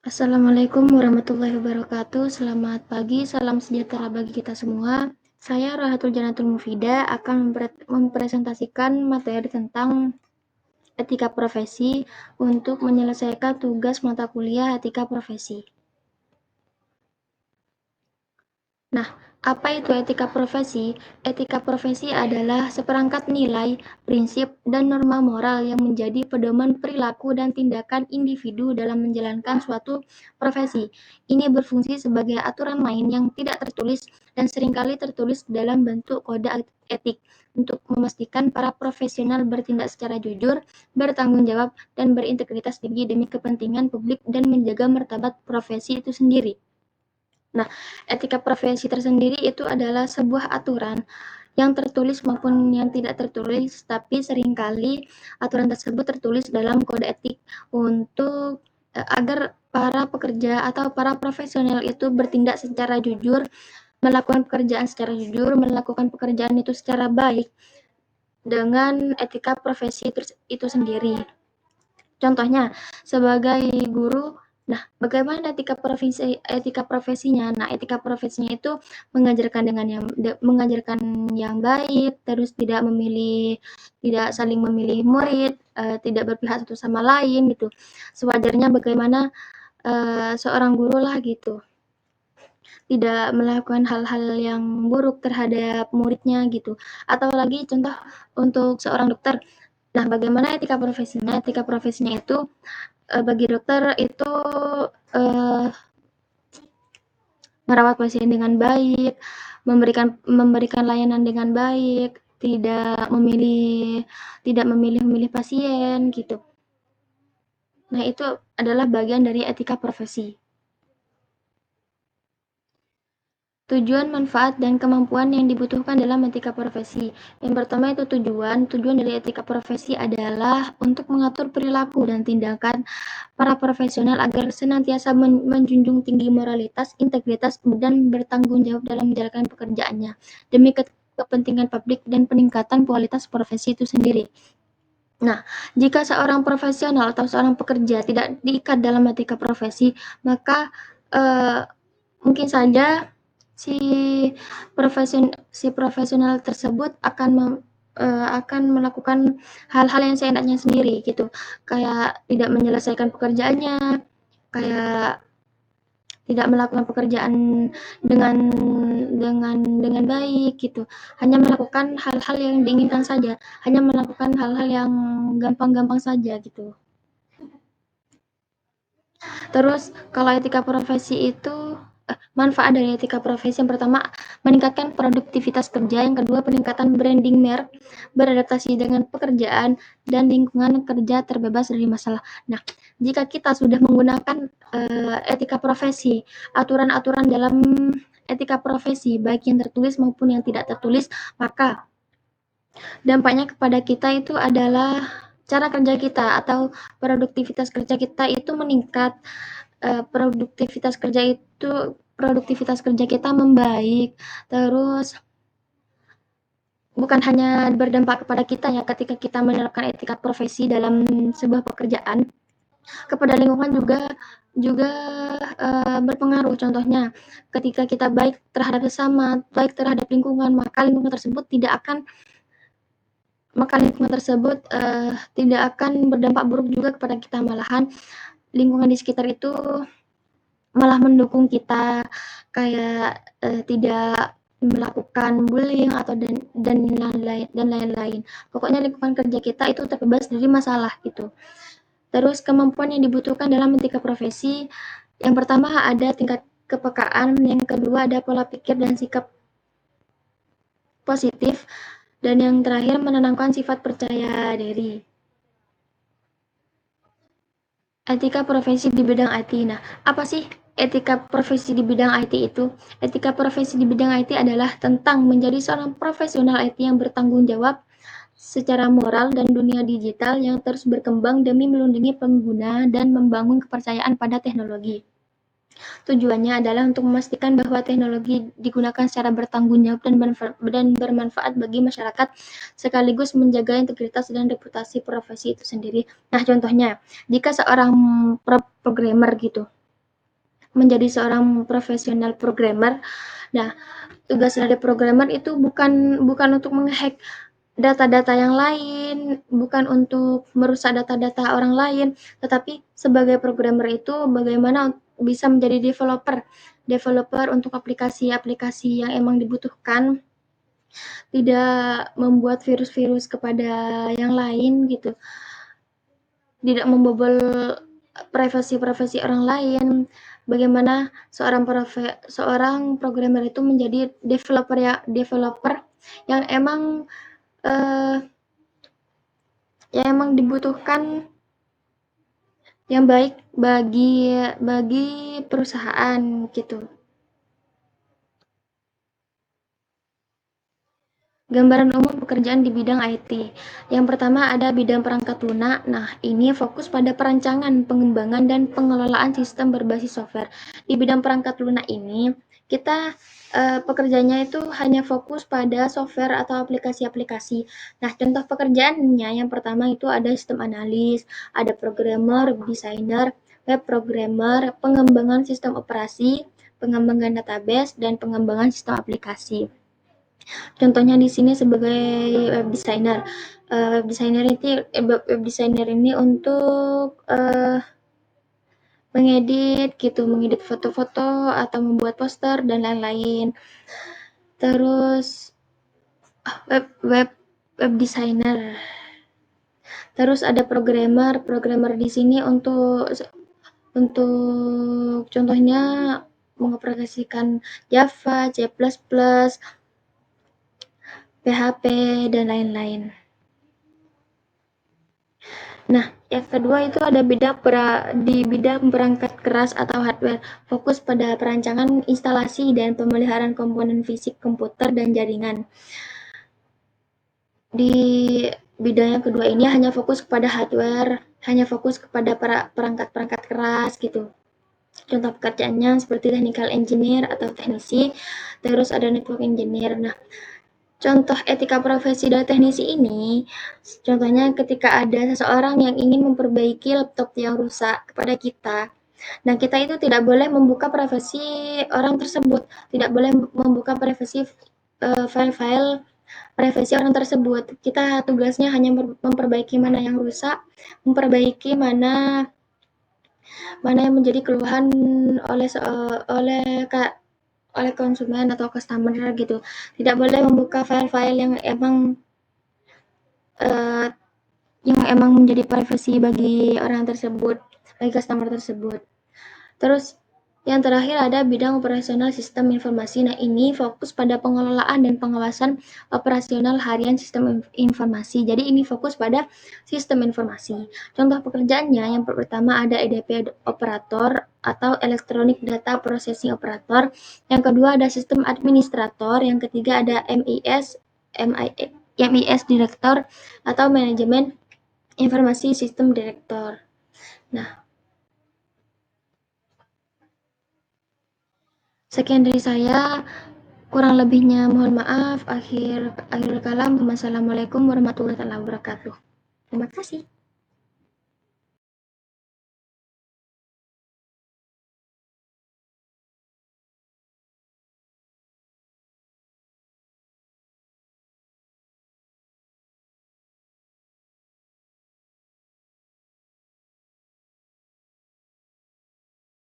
Assalamualaikum warahmatullahi wabarakatuh. Selamat pagi, salam sejahtera bagi kita semua. Saya Rohatul Janatul Mufida akan mempresentasikan materi tentang etika profesi untuk menyelesaikan tugas mata kuliah etika profesi. Nah, apa itu etika profesi? Etika profesi adalah seperangkat nilai, prinsip, dan norma moral yang menjadi pedoman perilaku dan tindakan individu dalam menjalankan suatu profesi. Ini berfungsi sebagai aturan main yang tidak tertulis dan seringkali tertulis dalam bentuk kode etik untuk memastikan para profesional bertindak secara jujur, bertanggung jawab, dan berintegritas tinggi demi kepentingan publik dan menjaga martabat profesi itu sendiri. Nah, etika profesi tersendiri itu adalah sebuah aturan yang tertulis maupun yang tidak tertulis, tapi seringkali aturan tersebut tertulis dalam kode etik untuk agar para pekerja atau para profesional itu bertindak secara jujur, melakukan pekerjaan secara jujur, melakukan pekerjaan itu secara baik dengan etika profesi itu sendiri. Contohnya, sebagai guru, nah bagaimana etika profesinya? Nah, etika profesinya itu mengajarkan yang baik, terus tidak saling memilih murid, tidak berpihak satu sama lain gitu. Sewajarnya bagaimana seorang guru lah gitu, tidak melakukan hal-hal yang buruk terhadap muridnya gitu. Atau lagi contoh untuk seorang dokter. Nah, bagaimana etika profesinya? Etika profesinya itu bagi dokter itu uh, merawat pasien dengan baik, memberikan layanan dengan baik, tidak memilih pasien gitu. Nah, itu adalah bagian dari etika profesi. Tujuan, manfaat, dan kemampuan yang dibutuhkan dalam etika profesi. Yang pertama itu tujuan dari etika profesi adalah untuk mengatur perilaku dan tindakan para profesional agar senantiasa menjunjung tinggi moralitas, integritas, dan bertanggung jawab dalam menjalankan pekerjaannya demi kepentingan publik dan peningkatan kualitas profesi itu sendiri. Nah, jika seorang profesional atau seorang pekerja tidak diikat dalam etika profesi, maka mungkin saja si profesional tersebut akan melakukan hal-hal yang seenaknya sendiri gitu, kayak tidak menyelesaikan pekerjaannya, kayak tidak melakukan pekerjaan dengan baik gitu, hanya melakukan hal-hal yang diinginkan saja, hanya melakukan hal-hal yang gampang-gampang saja gitu. Terus kalau etika profesi itu manfaat dari etika profesi yang pertama meningkatkan produktivitas kerja, yang kedua peningkatan branding merek, beradaptasi dengan pekerjaan dan lingkungan kerja terbebas dari masalah. Nah, jika kita sudah menggunakan etika profesi, aturan-aturan dalam etika profesi baik yang tertulis maupun yang tidak tertulis, maka dampaknya kepada kita itu adalah cara kerja kita atau produktivitas kerja kita itu meningkat. Produktivitas kerja kita membaik, terus bukan hanya berdampak kepada kita ya ketika kita menerapkan etika profesi dalam sebuah pekerjaan, kepada lingkungan juga berpengaruh. Contohnya, ketika kita baik terhadap sesama, baik terhadap lingkungan, maka lingkungan tersebut tidak akan berdampak buruk juga kepada kita, malahan lingkungan di sekitar itu malah mendukung kita, kayak tidak melakukan bullying atau dan lain-lain. Pokoknya lingkungan kerja kita itu terbebas dari masalah gitu. Terus kemampuan yang dibutuhkan dalam etika profesi, yang pertama ada tingkat kepekaan, yang kedua ada pola pikir dan sikap positif, dan yang terakhir menanamkan sifat percaya diri. Etika profesi di bidang IT. Nah, apa sih etika profesi di bidang IT itu? Etika profesi di bidang IT adalah tentang menjadi seorang profesional IT yang bertanggung jawab secara moral dan dunia digital yang terus berkembang demi melindungi pengguna dan membangun kepercayaan pada teknologi. Tujuannya adalah untuk memastikan bahwa teknologi digunakan secara bertanggung jawab dan bermanfaat bagi masyarakat, sekaligus menjaga integritas dan reputasi profesi itu sendiri. Nah, contohnya, jika seorang programmer gitu, menjadi seorang profesional programmer. Nah, tugas dari programmer itu bukan untuk menghack data-data yang lain, bukan untuk merusak data-data orang lain, tetapi sebagai programmer itu bagaimana bisa menjadi developer untuk aplikasi-aplikasi yang emang dibutuhkan, tidak membuat virus-virus kepada yang lain gitu, tidak membobol privasi orang lain. Bagaimana seorang programmer itu menjadi developer yang emang yang emang dibutuhkan, yang baik bagi perusahaan gitu. Gambaran umum pekerjaan di bidang IT. Yang pertama ada bidang perangkat lunak. Nah, ini fokus pada perancangan, pengembangan, dan pengelolaan sistem berbasis software. Di bidang perangkat lunak ini, kita pekerjaannya itu hanya fokus pada software atau aplikasi-aplikasi. Nah, contoh pekerjaannya yang pertama itu ada sistem analis, ada programmer, desainer, web programmer, pengembangan sistem operasi, pengembangan database, dan pengembangan sistem aplikasi. Contohnya di sini sebagai web designer. Web designer ini untuk mengedit foto-foto atau membuat poster dan lain-lain. Terus web web web designer. Terus ada programmer di sini untuk contohnya mengoperasikan Java, C++, PHP, dan lain-lain. Nah, yang kedua itu ada di bidang perangkat keras atau hardware, fokus pada perancangan instalasi dan pemeliharaan komponen fisik komputer dan jaringan. Di bidang yang kedua ini hanya fokus kepada hardware, hanya fokus kepada perangkat-perangkat keras gitu. Contoh pekerjaannya seperti technical engineer atau teknisi, terus ada network engineer. Nah, contoh etika profesi dari teknisi ini, contohnya ketika ada seseorang yang ingin memperbaiki laptop yang rusak kepada kita, nah kita itu tidak boleh membuka privasi orang tersebut, tidak boleh membuka file-file privasi orang tersebut. Kita tugasnya hanya memperbaiki mana yang rusak, memperbaiki mana yang menjadi keluhan oleh oleh konsumen atau customer gitu. Tidak boleh membuka file-file uh, yang emang menjadi privasi bagi orang tersebut, bagi customer tersebut. Terus yang terakhir ada bidang operasional sistem informasi. Nah, ini fokus pada pengelolaan dan pengawasan operasional harian sistem informasi. Jadi ini fokus pada sistem informasi. Contoh pekerjaannya yang pertama ada EDP operator atau Electronic Data Processing Operator. Yang kedua ada sistem administrator. Yang ketiga ada MIS Director atau Manajemen Informasi Sistem Director. Nah, sekian dari saya, kurang lebihnya mohon maaf. Akhir kalam, wassalamualaikum warahmatullahi wabarakatuh. Terima kasih.